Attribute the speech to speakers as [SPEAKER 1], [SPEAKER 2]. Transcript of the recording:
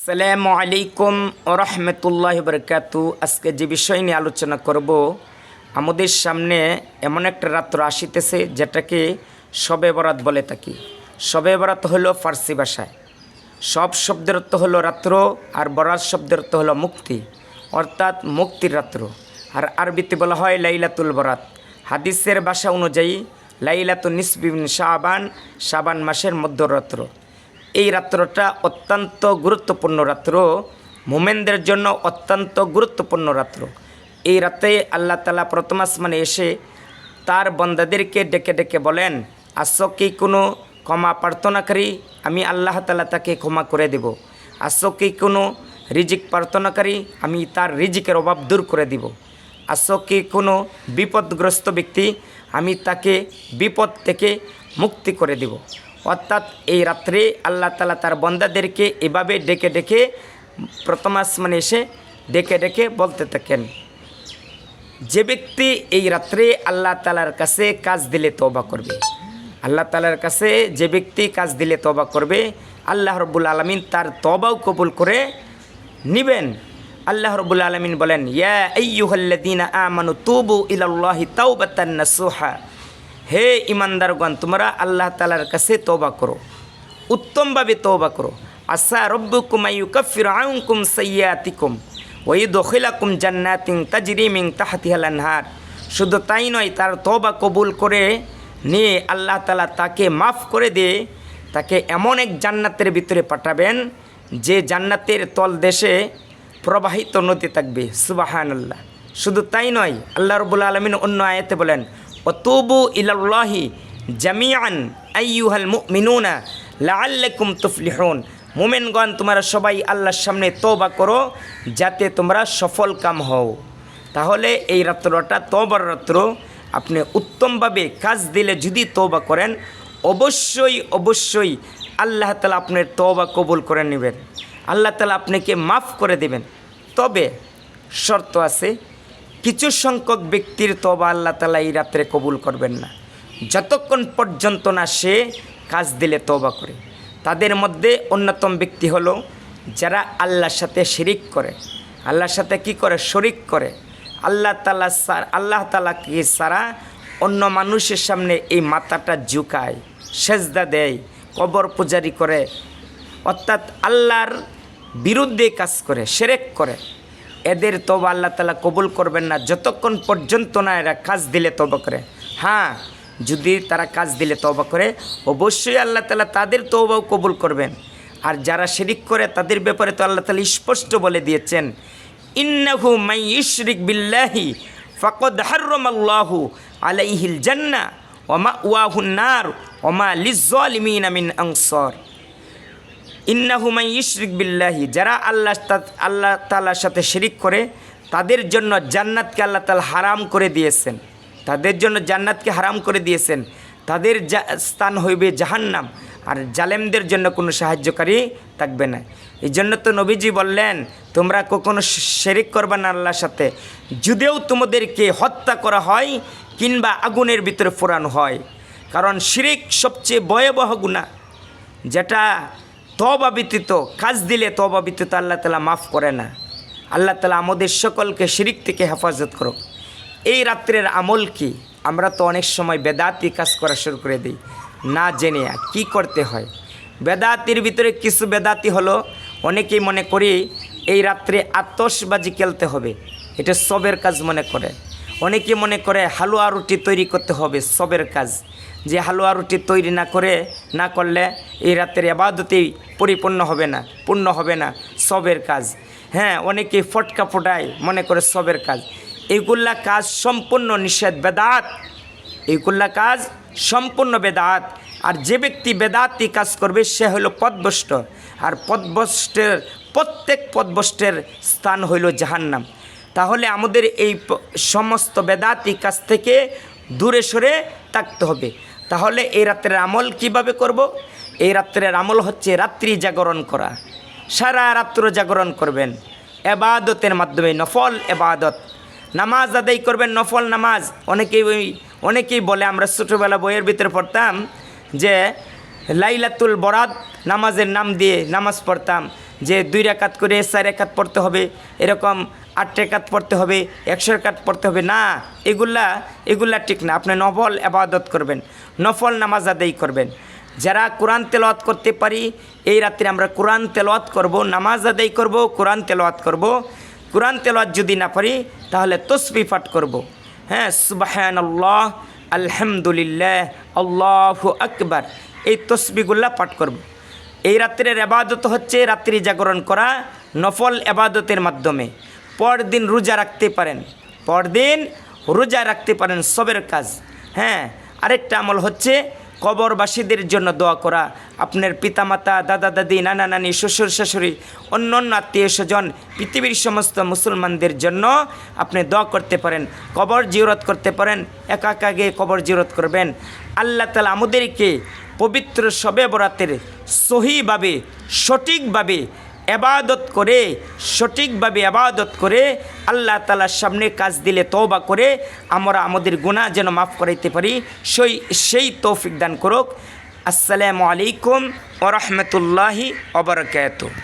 [SPEAKER 1] আসসালামু আলাইকুম ওয়া রাহমাতুল্লাহি ওয়া বারাকাতু। আজকে যে বিষয় নিয়ে আলোচনা করব, আমাদের সামনে এমন একটা রাত্র আসিতেছে যেটাকে শবে বরাত বলে থাকি। শবে বরাত হলো ফার্সি ভাষায়, সব শব্দের অর্থ হলো রাত্র, আর বরাত শব্দের অর্থ হলো মুক্তি, অর্থাৎ মুক্তির রাত্র। আর আরবিতে বলা হয় লাইলাতুল বরাত। হাদিসের ভাষা অনুযায়ী লাইলাতুন নিসফি মিন শাবান, শাবান মাসের মধ্যরাত্র। এই রাত্রটা অত্যন্ত গুরুত্বপূর্ণ রাত্র, মোমেনদের জন্য অত্যন্ত গুরুত্বপূর্ণ রাত্র। এই রাতে আল্লাহ তাআলা প্রথম আসমানে এসে তার বন্দাদেরকে ডেকে ডেকে বলেন, আসো কি কোনো ক্ষমা প্রার্থনাকারী, আমি আল্লাহ তাআলা তাকে ক্ষমা করে দেব। আসো কি কোনো রিজিক প্রার্থনাকারী, আমি তার রিজিকের অভাব দূর করে দিব। আসো কি কোনো বিপদগ্রস্ত ব্যক্তি, আমি তাকে বিপদ থেকে মুক্তি করে দিব। অর্থাৎ এই রাত্রে আল্লাহ তাআলা তার বন্দাদেরকে এভাবে ডেকে ডেকে প্রথম আসমানে এসে ডেকে ডেকে বলতে থাকেন। যে ব্যক্তি এই রাত্রে আল্লাহ তাআলার কাছে কাজ দিলে তওবা করবে, আল্লাহ তাআলার কাছে যে ব্যক্তি কাজ দিলে তওবা করবে, আল্লাহ রাব্বুল আলামিন তার তওবাও কবুল করে নেবেন। আল্লাহ রাব্বুল আলামিন বলেন, ইয়া আইয়ুহাল্লাযীনা আমানু তুবু ইলাল্লাহি তাওবাতান নাসুহা, হে ইমানদারগণ, তোমরা আল্লাহ তাআলার কাছে তওবা করো, উত্তমভাবে তওবা করো। আসা রব্বুকুম আইয়ুকাফিরু আনকুম সাইয়্যাতিকুম ওয়া ইউদখিলাকুম জান্নাতিন তাজরি মিন তাহতিহাল আনহার। শুধু তাই নয়, তার তওবা কবুল করে নিয়ে আল্লাহ তাআলা তাকে মাফ করে দিয়ে তাকে এমন এক জান্নাতের ভিতরে পাঠাবেন যে জান্নাতের তলদেশে প্রবাহিত নদী থাকবে। সুবহানাল্লাহ। শুধু তাই নয়, আল্লাহ রাব্বুল আলামিন অন্য আয়াতে বলেন, ওয়াতুবু ইলাল্লাহি জামিআন আইয়ুহাল মুমিনুনা লাআল্লাকুম তুফলিহুন। মুমিনগণ, তোমরা সবাই আল্লাহর সামনে তওবা করো যাতে তোমরা সফল কাম হও। তাহলে এই রাত্রটা তওবার রাত্র। আপনি উত্তমভাবে কাজ দিলে যদি তওবা করেন, অবশ্যই অবশ্যই আল্লাহ তাআলা আপনার তওবা কবুল করে নেবেন, আল্লাহ তাআলা আপনাকে মাফ করে দেবেন। তবে শর্ত আছে, কিছু সংখ্যক ব্যক্তির তওবা আল্লাহ তাআলা এই রাত্রে কবুল করবেন না, যতক্ষণ পর্যন্ত না সে কাজ দিলে তওবা করে। তাদের মধ্যে অন্যতম ব্যক্তি হলো যারা আল্লাহর সাথে শিরিক করে, আল্লাহর সাথে কি করে, শরিক করে। আল্লাহ তাআলাকে ছাড়া অন্য মানুষের সামনে এই মাথাটা ঝুঁকায়, সেজদা দেয়, কবর পূজারি করে, অর্থাৎ আল্লাহর বিরুদ্ধে কাজ করে, শিরক করে। এদের তওবা আল্লাহ তাআলা কবুল করবেন না যতক্ষণ পর্যন্ত না এরা কাজ দিলে তওবা করে। হ্যাঁ, যদি তারা কাজ দিলে তওবা করে, অবশ্যই আল্লাহ তাআলা তাদের তওবাও কবুল করবেন। আর যারা শিরিক করে তাদের ব্যাপারে তো আল্লাহ তাআলা স্পষ্ট বলে দিয়েছেন, ইন্নাহু মান ইউশরিক বিল্লাহি ফাকাদ হাররামাল্লাহু আলাইহিল জান্নাহ ওয়া মাওয়াহুন নার ওয়া মা লিয-যালিমিনা মিন আনসার। ইন্নাহু মান ইউশরিক বিল্লাহি, যারা আল্লাহ তাআলার সাথে শিরিক করে তাদের জন্য জান্নাতকে আল্লাহ তাআলা হারাম করে দিয়েছেন, তাদের জন্য জান্নাতকে হারাম করে দিয়েছেন। তাদের স্থান হইবে জাহান্নাম, আর জালেমদের জন্য কোনো সাহায্যকারী থাকবে না। এই জন্য তো নবীজি বললেন, তোমরা কখনো শিরিক করবে না আল্লাহর সাথে, যদিও তোমাদেরকে হত্যা করা হয় কিংবা আগুনের ভিতরে পোড়ানো হয়। কারণ শিরিক সবচেয়ে ভয়াবহ গুনাহ, যেটা তওবা ব্যতীত, কাজ দিলে তওবা ব্যতীত আল্লাহ তাআলা মাফ করে না। আল্লাহ তাআলা আমাদের সকলকে শিরিক থেকে হেফাজত করুক। এই রাত্রের আমল কি? আমরা তো অনেক সময় বেদাতি কাজ করা শুরু করে দিই না জেনে কি করতে হয়। বেদাতির ভিতরে কিছু বেদাতি হলো, অনেকেই মনে করি এই রাত্রে আতশবাজি খেলতে হবে, এটা সবের কাজ মনে করে। অনেকে মনে করে হালুয়া রুটি তৈরি করতে হবে, সবের কাজ, যে হালুয়া রুটি তৈরি না করলে এই রাতের ইবাদতেই পরিপূর্ণ হবে না, পূর্ণ হবে না, সবের কাজ। হ্যাঁ, অনেকে ফটকা ফোটায়, মনে করে সবের কাজ। এইগুলা কাজ সম্পূর্ণ নিষেধ, বেদাত। এইগুলা কাজ সম্পূর্ণ বেদাত। আর যে ব্যক্তি বেদাতি কাজ করবে সে হলো পথভ্রষ্ট, আর প্রত্যেক পথভ্রষ্টের স্থান হইল জাহান্নাম। তাহলে আমাদের এই সমস্ত বেদাতি কাজ থেকে দূরে সরে থাকতে হবে। তাহলে এই রাত্রের আমল কিভাবে করব? এই রাত্রের আমল হচ্ছে রাত্রি জাগরণ করা, সারা রাত্র জাগরণ করবেন এবাদতের মাধ্যমে, নফল এবাদত, নামাজ আদায় করবেন, নফল নামাজ। অনেকেই বলে, আমরা ছোটোবেলা বইয়ের ভিতরে পড়তাম যে লাইলাতুল বরাত নামাজের নাম দিয়ে নামাজ পড়তাম, যে 2 রাকাত করে 4 রাকাত পড়তে হবে, এরকম 8 রাকাত পড়তে হবে, 100 রাকাত পড়তে হবে না, এগুলা ঠিক না। আপনি নফল ইবাদত করবেন, নফল নামাজ আদায় করবেন। যারা কোরআন তেলাওয়াত করতে পারি, এই রাত্রে আমরা কোরআন তেলাওয়াত করব, নামাজ আদায় করব, কোরআন তেলাওয়াত করব। কোরআন তেলাওয়াত যদি না পারি তাহলে তসবিহ পাঠ করব। হ্যাঁ, সুবহানাল্লাহ, আলহামদুলিল্লাহ, আল্লাহু আকবার, এই তসবিহগুলো পাঠ করব। এই রাত্রের ইবাদত হচ্ছে রাত্রি জাগরণ করা নফল ইবাদতের মাধ্যমে। পরদিন রোজা রাখতে পারেন, পরদিন রোজা রাখতে পারেন, সবের কাজ। হ্যাঁ, আরেকটা আমল হচ্ছে কবরবাসীদের জন্য দোয়া করা। আপনার পিতামাতা, দাদা দাদি, নানা নানি, শ্বশুর শাশুড়ি, অন্য অন্য আত্মীয় স্বজন, পৃথিবীর সমস্ত মুসলমানদের জন্য আপনি দোয়া করতে পারেন, কবর জিয়ারত করতে পারেন। একা একা গিয়ে কবর জিয়ারত করবেন। আল্লাহ তাআলা আমাদেরকে পবিত্র শবে বরাতের সহিভাবে, সঠিকভাবে এবাদত করে, সঠিকভাবে এবাদত করে আল্লাহ তাআলার সামনে কাজ দিলে তওবা করে আমরা আমাদের গুনাহ যেন মাফ করাইতে পারি, সেই তৌফিক দান করুক। আসসালামু আলাইকুম ওয়া রাহমাতুল্লাহি ওয়া বারাকাতুহু।